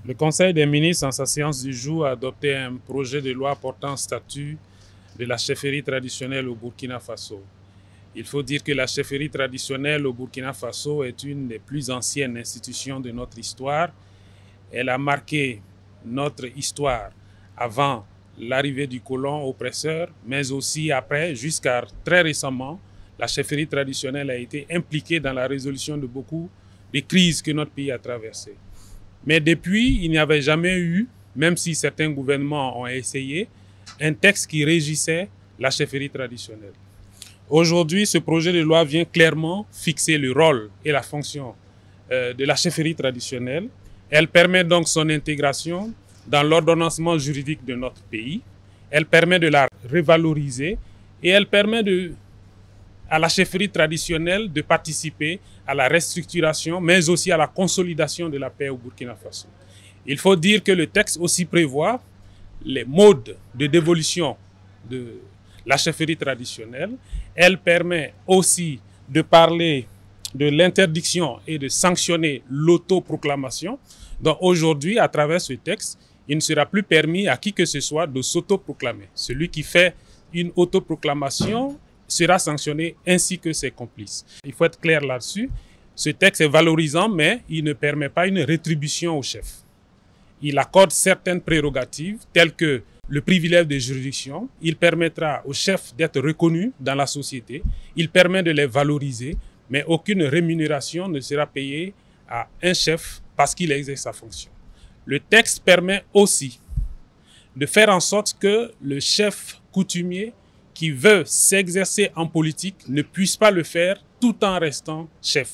Le Conseil des ministres, en sa séance du jour, a adopté un projet de loi portant statut de la chefferie traditionnelle au Burkina Faso. Il faut dire que la chefferie traditionnelle au Burkina Faso est une des plus anciennes institutions de notre histoire. Elle a marqué notre histoire avant l'arrivée du colon oppresseur, mais aussi après, jusqu'à très récemment, la chefferie traditionnelle a été impliquée dans la résolution de beaucoup de crises que notre pays a traversées. Mais depuis, il n'y avait jamais eu, même si certains gouvernements ont essayé, un texte qui régissait la chefferie traditionnelle. Aujourd'hui, ce projet de loi vient clairement fixer le rôle et la fonction de la chefferie traditionnelle. Elle permet donc son intégration dans l'ordonnancement juridique de notre pays. Elle permet de la revaloriser et elle permet à la chefferie traditionnelle de participer à la restructuration, mais aussi à la consolidation de la paix au Burkina Faso. Il faut dire que le texte aussi prévoit les modes de dévolution de la chefferie traditionnelle. Elle permet aussi de parler de l'interdiction et de sanctionner l'autoproclamation. Donc aujourd'hui, à travers ce texte, il ne sera plus permis à qui que ce soit de s'autoproclamer. Celui qui fait une autoproclamation sera sanctionné ainsi que ses complices. Il faut être clair là-dessus. Ce texte est valorisant, mais il ne permet pas une rétribution au chef. Il accorde certaines prérogatives telles que le privilège de juridiction. Il permettra aux chefs d'être reconnus dans la société. Il permet de les valoriser, mais aucune rémunération ne sera payée à un chef parce qu'il exerce sa fonction. Le texte permet aussi de faire en sorte que le chef coutumier qui veut s'exercer en politique ne puisse pas le faire tout en restant chef.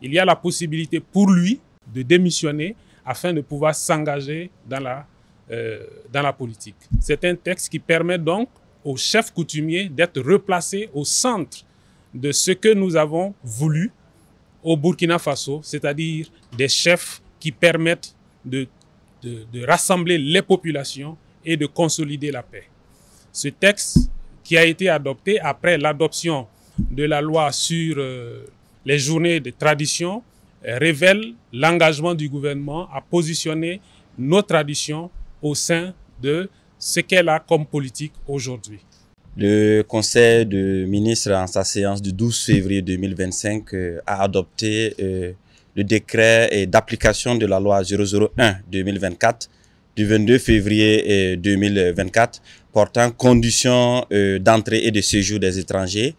Il y a la possibilité pour lui de démissionner afin de pouvoir s'engager dans la politique. C'est un texte qui permet donc au chef coutumier d'être replacé au centre de ce que nous avons voulu au Burkina Faso, c'est-à-dire des chefs qui permettent de rassembler les populations et de consolider la paix. Ce texte qui a été adopté après l'adoption de la loi sur les journées de tradition révèle l'engagement du gouvernement à positionner nos traditions au sein de ce qu'elle a comme politique aujourd'hui. Le Conseil des ministres, en sa séance du 12 février 2025, a adopté le décret d'application de la loi 001-2024 du 22 février 2024 portant conditions d'entrée et de séjour des étrangers,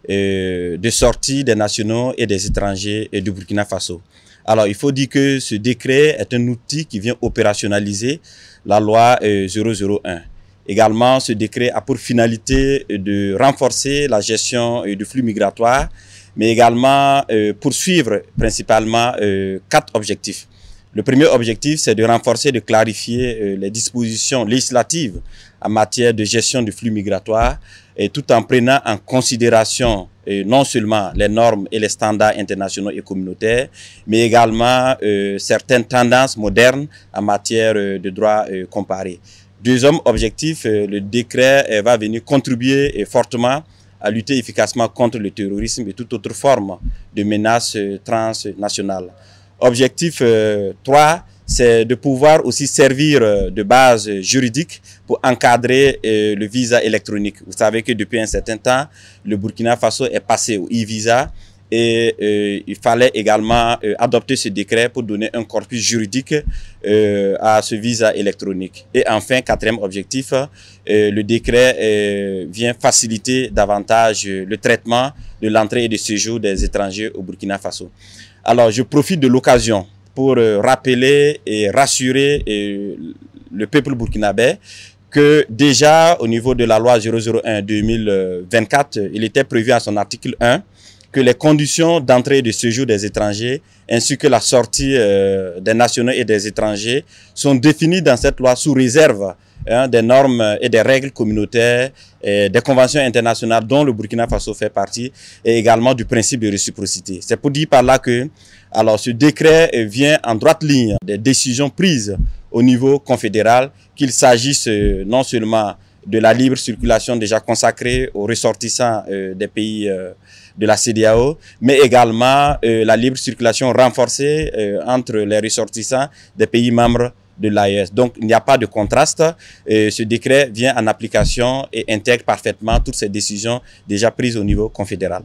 de sortie des nationaux et des étrangers du Burkina Faso. Alors, il faut dire que ce décret est un outil qui vient opérationnaliser la loi 001. Également, ce décret a pour finalité de renforcer la gestion du flux migratoire, mais également poursuivre principalement 4 objectifs. Le premier objectif, c'est de renforcer, de clarifier les dispositions législatives en matière de gestion du flux migratoire, et tout en prenant en considération non seulement les normes et les standards internationaux et communautaires, mais également certaines tendances modernes en matière de droit comparé. Deuxième objectif, le décret va venir contribuer fortement à lutter efficacement contre le terrorisme et toute autre forme de menace transnationale. Objectif 3, c'est de pouvoir aussi servir de base juridique pour encadrer le visa électronique. Vous savez que depuis un certain temps, le Burkina Faso est passé au e-visa et il fallait également adopter ce décret pour donner un corpus juridique à ce visa électronique. Et enfin, quatrième objectif, le décret vient faciliter davantage le traitement de l'entrée et du séjour des étrangers au Burkina Faso. Alors, je profite de l'occasion pour rappeler et rassurer le peuple burkinabé que déjà au niveau de la loi 001-2024, il était prévu à son article 1 que les conditions d'entrée et de séjour des étrangers ainsi que la sortie des nationaux et des étrangers sont définies dans cette loi sous réserve des normes et des règles communautaires, des conventions internationales dont le Burkina Faso fait partie et également du principe de réciprocité. C'est pour dire par là que alors, ce décret vient en droite ligne des décisions prises au niveau confédéral, qu'il s'agisse non seulement de la libre circulation déjà consacrée aux ressortissants des pays de la CEDEAO, mais également la libre circulation renforcée entre les ressortissants des pays membres de l'AES. Donc, il n'y a pas de contraste. Ce décret vient en application et intègre parfaitement toutes ces décisions déjà prises au niveau confédéral.